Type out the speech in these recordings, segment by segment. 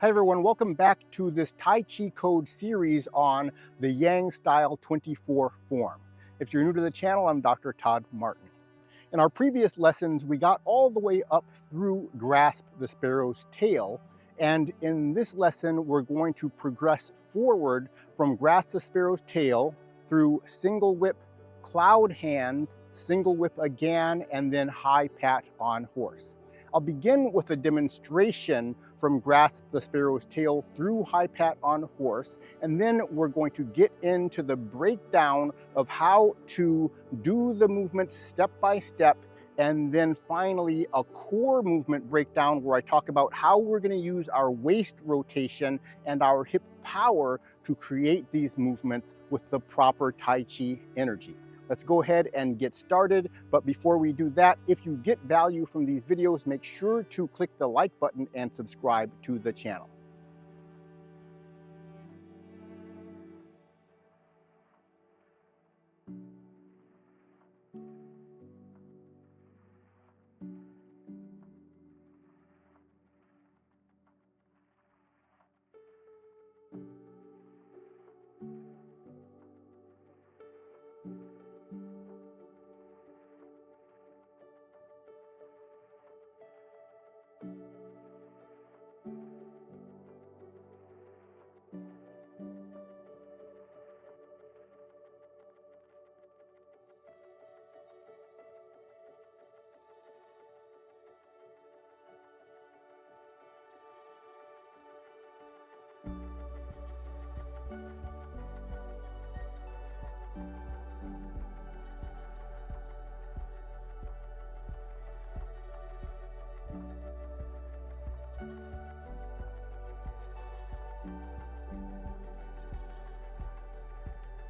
Hi everyone, welcome back to this Tai Chi Code series on the Yang Style 24 form. If you're new to the channel, I'm Dr. Todd Martin. In our previous lessons, we got all the way up through grasp the sparrow's tail. And in this lesson, we're going to progress forward from grasp the sparrow's tail through single whip, cloud hands, single whip again, and then high pat on horse. I'll begin with a demonstration from grasp the sparrow's tail through high pat on horse, and then we're going to get into the breakdown of how to do the movements step by step, and then finally a core movement breakdown where I talk about how we're going to use our waist rotation and our hip power to create these movements with the proper Tai Chi energy. Let's go ahead and get started. But before we do that, if you get value from these videos, make sure to click the like button and subscribe to the channel.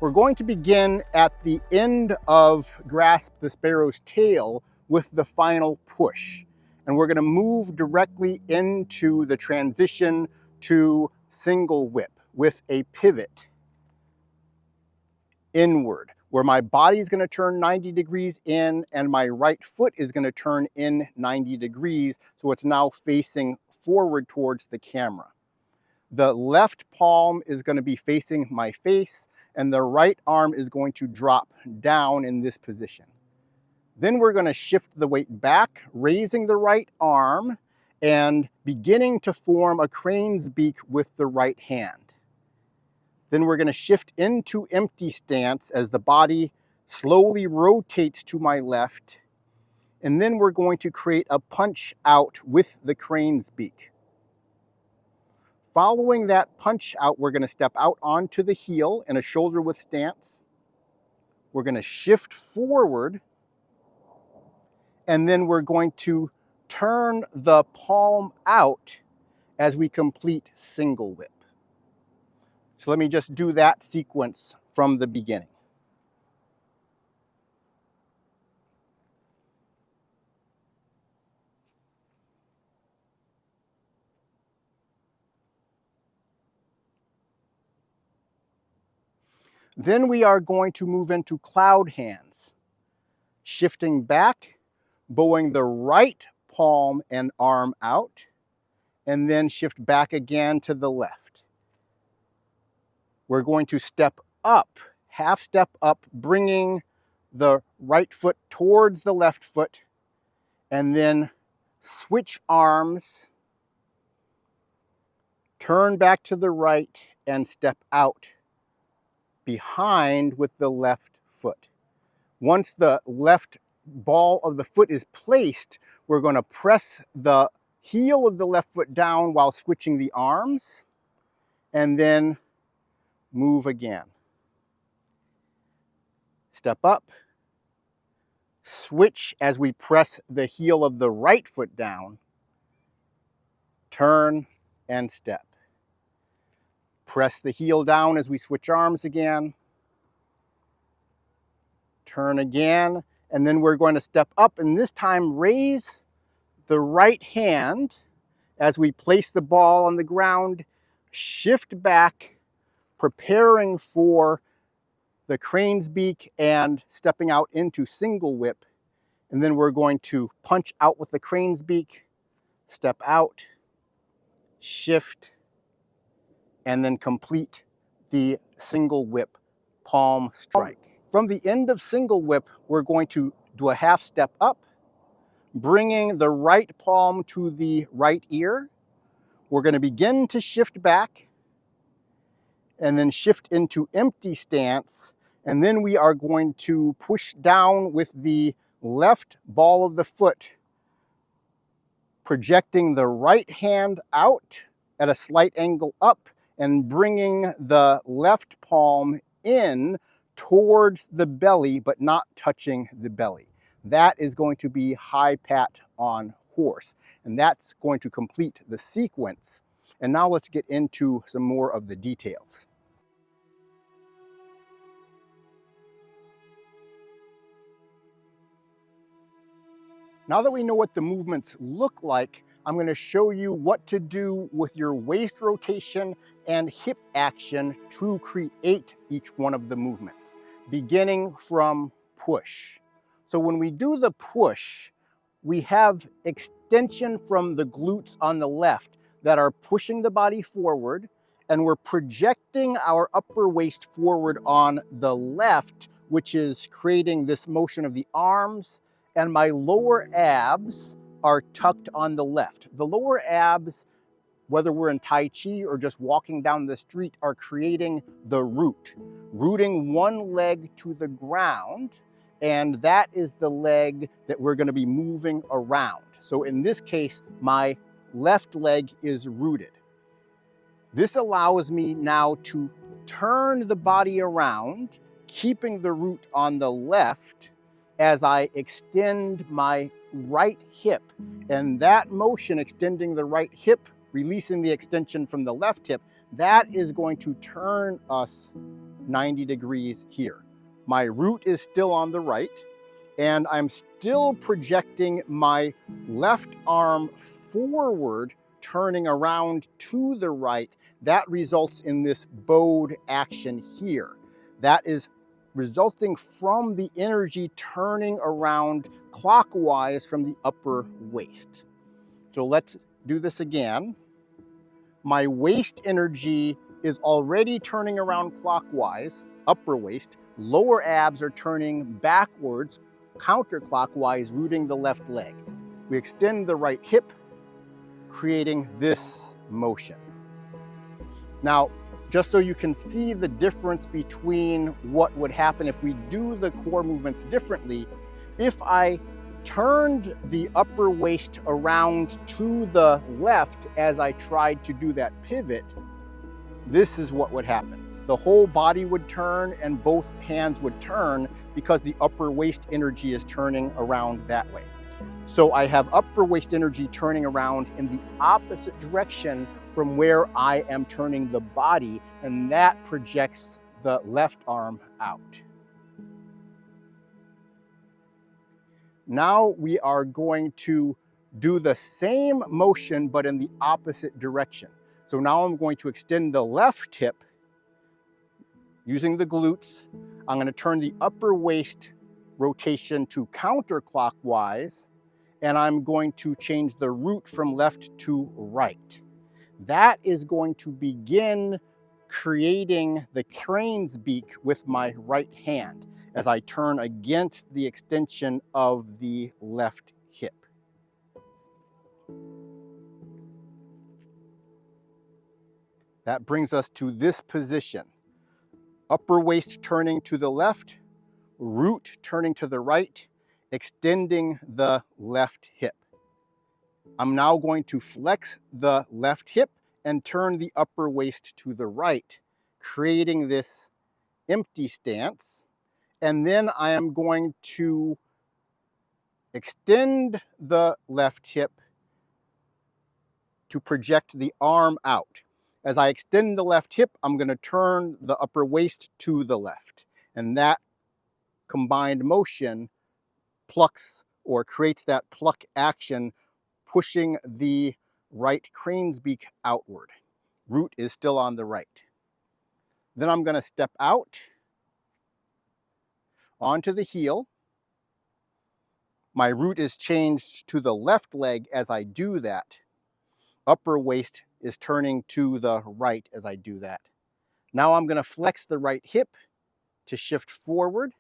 We're going to begin at the end of grasp the sparrow's tail with the final push. And we're going to move directly into the transition to single whip with a pivot inward, where my body is going to turn 90 degrees in and my right foot is going to turn in 90 degrees. So it's now facing forward towards the camera. The left palm is going to be facing my face, and the right arm is going to drop down in this position. Then we're going to shift the weight back, raising the right arm and beginning to form a crane's beak with the right hand. Then we're going to shift into empty stance as the body slowly rotates to my left. And then we're going to create a punch out with the crane's beak. Following that punch out, we're going to step out onto the heel in a shoulder width stance. We're going to shift forward, and then we're going to turn the palm out as we complete single whip. So let me just do that sequence from the beginning. Then we are going to move into cloud hands, shifting back, bowing the right palm and arm out, and then shift back again to the left. We're going to step up, half step up, bringing the right foot towards the left foot, and then switch arms, turn back to the right, and step out behind with the left foot. Once the left ball of the foot is placed, we're going to press the heel of the left foot down while switching the arms, and then move again. Step up, switch as we press the heel of the right foot down, turn and step. Press the heel down as we switch arms again, turn again, and then we're going to step up, and this time raise the right hand as we place the ball on the ground, shift back, preparing for the crane's beak and stepping out into single whip. And then we're going to punch out with the crane's beak, step out, shift, and then complete the single whip palm strike. From the end of single whip, we're going to do a half step up, bringing the right palm to the right ear. We're going to begin to shift back and then shift into empty stance. And then we are going to push down with the left ball of the foot, projecting the right hand out at a slight angle up and bringing the left palm in towards the belly, but not touching the belly. That is going to be high pat on horse, and that's going to complete the sequence. And now let's get into some more of the details. Now that we know what the movements look like, I'm going to show you what to do with your waist rotation and hip action to create each one of the movements, beginning from push. So when we do the push, we have extension from the glutes on the left that are pushing the body forward, and we're projecting our upper waist forward on the left, which is creating this motion of the arms, and my lower abs are tucked on the left. The lower abs, whether we're in Tai Chi or just walking down the street, are creating the root, rooting one leg to the ground, and that is the leg that we're going to be moving around. So in this case, my left leg is rooted. This allows me now to turn the body around, keeping the root on the left as I extend my right hip. And that motion, extending the right hip, releasing the extension from the left hip, that is going to turn us 90 degrees here. My root is still on the right, and I'm still projecting my left arm forward, turning around to the right. That results in this bowed action here. That is resulting from the energy turning around clockwise from the upper waist. So let's do this again. My waist energy is already turning around clockwise, upper waist. Lower abs are turning backwards, counterclockwise, rooting the left leg. We extend the right hip, creating this motion. Now, just so you can see the difference between what would happen if we do the core movements differently, if I turned the upper waist around to the left as I tried to do that pivot, this is what would happen. The whole body would turn and both hands would turn because the upper waist energy is turning around that way. So I have upper waist energy turning around in the opposite direction from where I am turning the body, and that projects the left arm out. Now we are going to do the same motion, but in the opposite direction. So now I'm going to extend the left hip using the glutes. I'm going to turn the upper waist rotation to counterclockwise, and I'm going to change the root from left to right. That is going to begin creating the crane's beak with my right hand as I turn against the extension of the left hip. That brings us to this position. Upper waist turning to the left, root turning to the right, extending the left hip. I'm now going to flex the left hip and turn the upper waist to the right, creating this empty stance. And then I am going to extend the left hip to project the arm out. As I extend the left hip, I'm going to turn the upper waist to the left. And that combined motion plucks or creates that pluck action, pushing the right crane's beak outward. Root is still on the right. Then I'm going to step out onto the heel. My root is changed to the left leg as I do that. Upper waist is turning to the right as I do that. Now I'm going to flex the right hip to shift forward.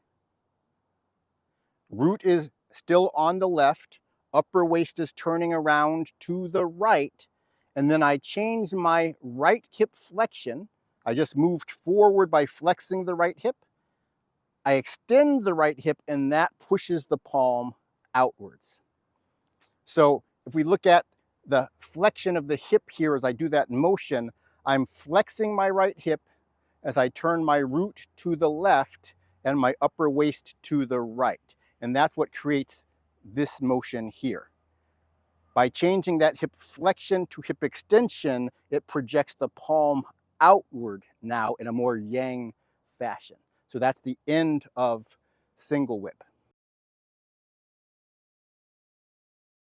Root is still on the left. Upper waist is turning around to the right. And then I change my right hip flexion. I just moved forward by flexing the right hip. I extend the right hip, and that pushes the palm outwards. So if we look at the flexion of the hip here as I do that motion, I'm flexing my right hip as I turn my root to the left and my upper waist to the right. And that's what creates this motion here. By changing that hip flexion to hip extension, it projects the palm outward now in a more yang fashion. So that's the end of single whip.